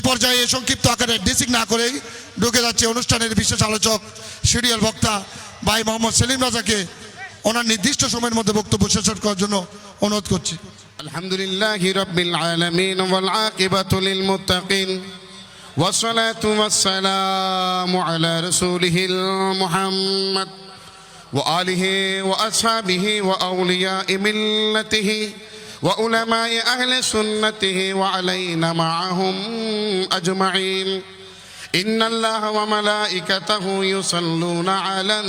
পর্যায়ে সংক্ষিপ্ত আকারে ডিসিং না করেই ঢুকে যাচ্ছে অনুষ্ঠানের বিশেষ আলোচক সিরিয়াল বক্তা ভাই মোহাম্মদ সেলিম রাজাকে ওনার নির্দিষ্ট সময়ের মধ্যে বক্তব্য শেষ করার জন্য অনুরোধ করছি। আলহামদুলিল্লাহি রাব্বিল আলামিন ওয়াল আকিবাতু লিল মুত্তাকিন ওয়াসসালাতু ওয়াসসালামু আলা রাসূলিহিল মুহাম্মদ ওয়া আলিহি ওয়া আসহাবিহি ওয়া আউলিয়াই মিল্লাতিহি ওয়া উলামায়ে আহলে সুন্নতিহি ওয়া আলাইনা মাআহুম আজমাইন। ইন্নাল্লাহা ওয়া মালাইকাতাহু ইউসাল্লুনা আলান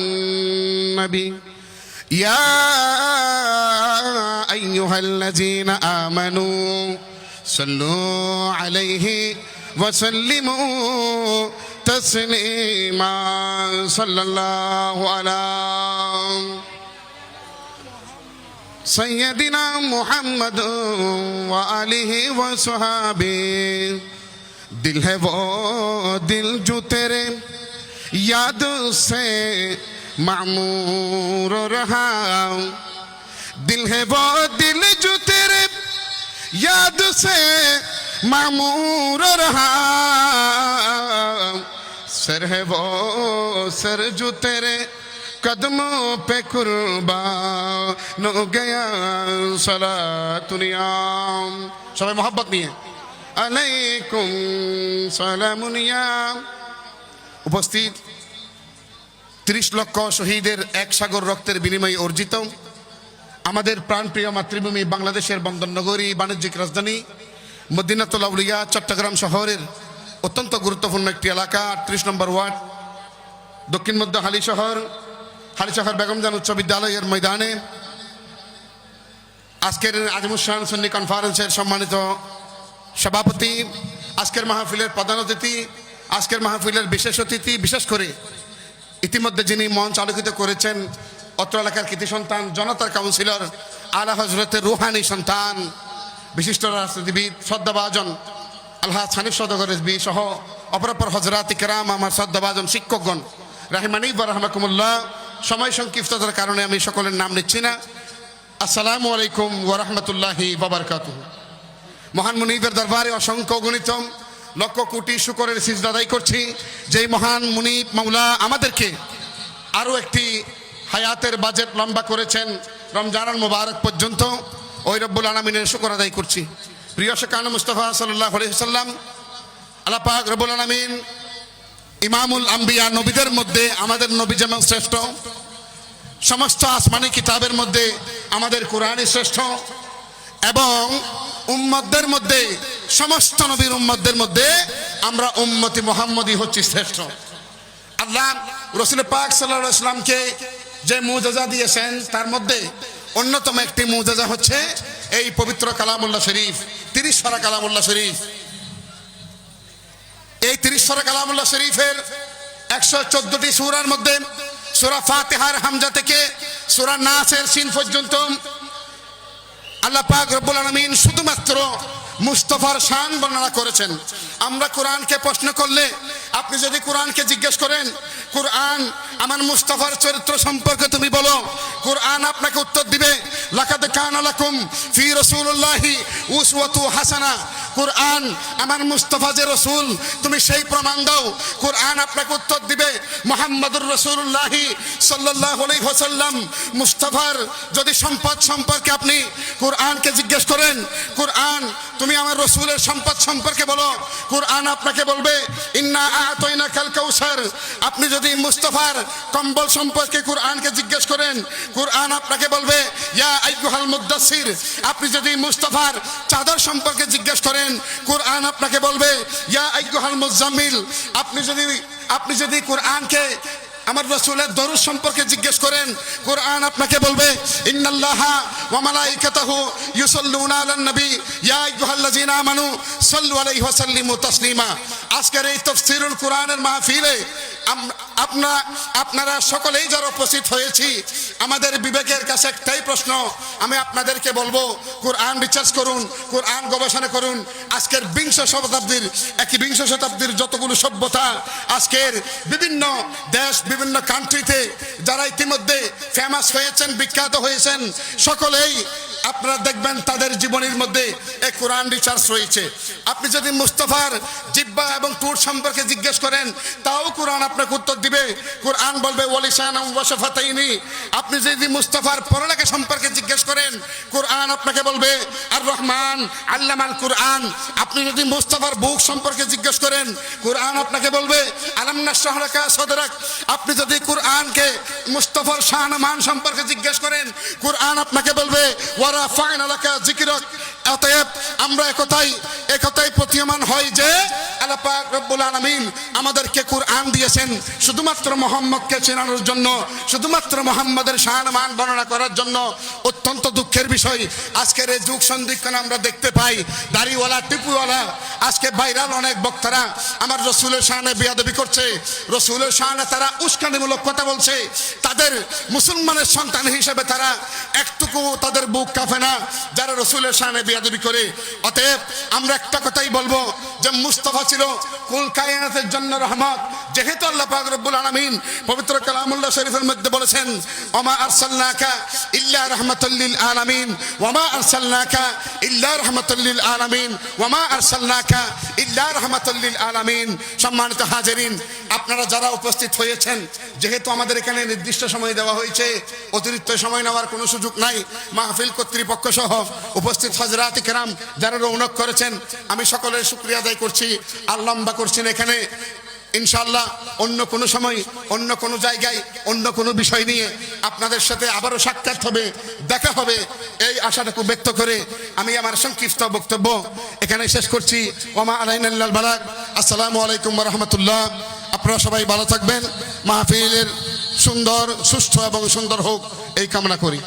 নবী يا أيها الذين آمنوا صلوا عليه وسلموا تسليما صلى الله على سيدنا محمد وآله وصحابه दिल है वो दिल जो तेरे याद से मामूर रहा, दिल है वो दिल जो तेरे याद से मामूर रहा, सर है वो सर जो तेरे कदमों पे कुर्बान हो गया। सलातुनियाम सबाई मोहब्बत नहीं है अलैकुम सलामुनियाम। उपस्थित 30 লক্ষ শহীদের এক সাগর রক্তের বিনিময়ে অর্জিত আমাদের প্রাণপ্রিয় মাতৃভূমি বাংলাদেশের বন্দরনগরী বাণিজ্যিক রাজধানী মদিনাতুল আউলিয়া চট্টগ্রাম শহরের অত্যন্ত গুরুত্বপূর্ণ একটি এলাকা 38 নম্বর ওয়ার্ড দক্ষিণ মধ্য হালিশহর বেগমজান উচ্চ বিদ্যালয়ের ময়দানে আজকের আজমুসান সুন্নি কনফারেন্সের সম্মানিত সভাপতি, আজকের মাহফিলের প্রধান অতিথি, আজকের মাহফিলের বিশেষ অতিথি, বিশেষ করে ইতিমধ্যে যিনি মঞ্চ আলোকিত করেছেন অত্র এলাকার কৃতি সন্তান জনতার কাউন্সিলর আলা হজরতের রুহানি সন্তান বিশিষ্ট রাজনীতিবিদ শ্রদ্ধাভাজন আলহাজ হানিফ সওদাগর রেজভী সহ অপরাপর হজরাত ইকরাম আমার শ্রদ্ধাভাজন শিক্ষকগণ রাহিমানি ওয়া রাহমাকুমুল্লাহ। সময় সংক্ষিপ্ততার কারণে আমি সকলের নাম নিচ্ছি না। আসসালামু আলাইকুম ওয়া রাহমাতুল্লাহি ওয়া বারাকাতুহু। মহান মুনিবের দরবারে অসংখ্য গণিত লক্ষ কোটি শুকরের সিজদা আদায় করছি যেই মহান মুনিব মাওলা আমাদেরকে আরও একটি হায়াতের বাজেট লম্বা করেছেন রমজানুল মুবারক পর্যন্ত। ওই রব্বুল আলামিনের শুকর আদায় করছি। প্রিয় শাকান মুস্তাফা সাল্লাল্লাহু আলাইহি ওয়াসাল্লাম আল্লাহ পাক রব্বুল আলামিন ইমামুল আম্বিয়া নবীদের মধ্যে আমাদের নবী যেমন শ্রেষ্ঠ, সমস্ত আসমানি কিতাবের মধ্যে আমাদের কোরআনই শ্রেষ্ঠ এবং উম্মতদের মধ্যে সমস্ত নবীর উম্মতদের মধ্যে আমরা উম্মতি মুহাম্মদী হচ্ছি শ্রেষ্ঠ। আল্লাহ রাসূল পাক সাল্লাল্লাহু আলাইহি ওয়াসাল্লামকে যে মুজিজা দিয়েছেন তার মধ্যে অন্যতম একটি মুজিজা হচ্ছে এই পবিত্র কালামুল্লাহ শরীফ 30 পারা কালামুল্লাহ শরীফ। এই 30 পারা কালামুল্লাহ শরীফের 114টি সূরার মধ্যে সূরা ফাতিহার হামজা থেকে সূরা নাসের সিন পর্যন্ত আল্লাহ পাক রব্বুল আলামিন শুধুমাত্র মুস্তাফার শান বর্ণনা করেছেন। আমরা কোরআনকে প্রশ্ন করলে আপনি যদি কোরআনকে জিজ্ঞেস করেন কোরআন আমার মুস্তাফার চরিত্র সম্পর্কে তুমি বলো, কোরআন আপনাকে উত্তর দিবে লাকাদ কানা লাকুম ফি রাসূলিল্লাহি উসওয়াতু হাসানা। কোরআন আমার মুস্তাফা যে রাসূল তুমি সেই প্রমাণ দাও। কোরআন আপনাকে উত্তর দিবে মুহাম্মাদুর রাসূলুল্লাহি সাল্লাল্লাহু আলাইহি ওয়াসাল্লাম মুস্তাফার যদি সম্পদ সম্পর্কে আপনি কোরআনকে জিজ্ঞেস করেন কোরআন তুমি আমার রাসূলের সম্পদ সম্পর্কে বলো, কোরআন আপনাকে বলবে ইন্না আ'তাইনাকাল কাউসার। আপনি যদি মুস্তাফার কম্বল সম্পর্কে কোরআনকে জিজ্ঞেস করেন কোরআন আপনাকে বলবে ইয়া আইয়ুহাল মুদ্দাসসির। আপনি যদি মুস্তাফার চাদর সম্পর্কে জিজ্ঞেস করেন কোরআন আপনাকে বলবে ইয়া আইয়ুহাল মুজাম্মিল। আপনি যদি কোরআনকে আমার রাসূলের দরুদ সম্পর্কে জিজ্ঞেস করেন কোরআন আপনাকে বলবে ইন্নাল্লাহা ওয়া মালাইকাতাহু ইউসাল্লুনা আলান নবী ইয়া আইয়ুহাল্লাযীনা আমানু সাল্লু আলাইহি ওয়া সাল্লিমু তাসলিমা। আজকের এই তাফসীরুল কোরআনের মাহফিলে আপনারা সকলেই যারা উপস্থিত হয়েছি আমাদের বিবেকের কাছে একটাই প্রশ্ন আমি আপনাদেরকে বলবো কোরআন রিসার্চ করুন, কোরআন গবেষণা করুন। আজকের বিংশ শতাব্দীর যতগুলো সভ্যতা আজকের বিভিন্ন দেশ বিভিন্ন কান্ট্রিতে যারা ইতিমধ্যে ফেমাস হয়েছেন বিখ্যাত হয়েছেন সকলেই আপনারা দেখবেন তাদের জীবনের মধ্যে এই কোরআন রিসার্চ রয়েছে। আপনি যদি মুস্তাফার জিব্বা এবং টুর সম্পর্কে জিজ্ঞেস করেন তাও কোরআন আপনাকে উত্তর দিবে। কোরআন বলবে ওয়ালিসানা ওয়া শাফাতাইনি। আপনি যদি মুস্তাফার পড়ালেখা সম্পর্কে জিজ্ঞেস করেন কোরআন আপনাকে বলবে আর রহমান আল্লামাল কোরআন। আপনি যদি মুস্তাফার বুক সম্পর্কে জিজ্ঞেস করেন কোরআন আপনাকে বলবে আলাম নাশরাহ লাকা সাদরাক। আপনি যদি কোরআনকে মুস্তাফার শান মান সম্পর্কে জিজ্ঞেস করেন কোরআন আপনাকে বলবে ওয়া রাফা'না লাকা যিকরাক। অতএব আমরা একথাই প্রতীয়মান হয় যে আল্লাহ পাক রব্বুল আলামিন আমাদেরকে কোরআন দিয়েছেন শুধুমাত্র মুহাম্মদকে চেনানোর জন্য, শুধুমাত্র মুহাম্মদের শান মান বর্ণনা করার জন্য। অত্যন্ত দুঃখের বিষয় আজকের এই যুগ সন্ধিক্ষণে আমরা দেখতে পাই দাড়িওয়ালা টিপুওয়ালা আজকে ভাইরাল অনেক বক্তারা আমার রসুলের শানে বেয়াদবি করছে, রসুলের শানে তারা উস্কানিমূলক কথা বলছে। তাদের মুসলমানের সন্তান হিসেবে তারা একটুকু তাদের বুক কাঁপে না যারা রসুলের শানে বেয়াদবি করে। অতএব আমরা একটা কথাই বলবো যে মুস্তাফা ছিল কুল কায়নাতের জন্য রহমত। যেহেতু আল্লাহ পাক রব্বুল আলামিন পবিত্র কালামুল্লাহ শরীফের মধ্যে বলেছেন ওমা আরসালনাকা ইল্লা রাহমাতাল লিল আলামিন ওমা আরসালনাকা ইল্লা রাহমাতাল লিল আলামিন ওমা আরসালনাকা ইল্লা রাহমাতাল লিল আলামিন। সম্মানিত হাজিরিন, আপনারা যারা উপস্থিত হয়েছেন, যেহেতু আমাদের এখানে নির্দিষ্ট সময় দেওয়া হয়েছে, অতিরিক্ত সময় নেওয়ার কোনো সুযোগ নাই। মাহফিল কর্তৃপক্ষ সহ উপস্থিত হযরত কিরাম যারা রৌনক করেছেন আমি সকলের শুকরিয়া আদায় করছি। আর লম্বা করছি না এখানে। ইনশাআল্লাহ অন্য কোনো সময় অন্য কোনো জায়গায় অন্য কোনো বিষয় নিয়ে আপনাদের সাথে আবারও সাক্ষাৎ হবে, দেখা হবে, এই আশাটুকু ব্যক্ত করে আমি আমার সংক্ষিপ্ত বক্তব্য এখানে শেষ করছি। ওমা আলাইনা ইল্লাল বালাগ। আসসালামু আলাইকুম ওয়া রাহমাতুল্লাহ। আপনারা সবাই ভালো থাকবেন। মাহফিলের সুন্দর সুষ্ঠু এবং সুন্দর হোক এই কামনা করি।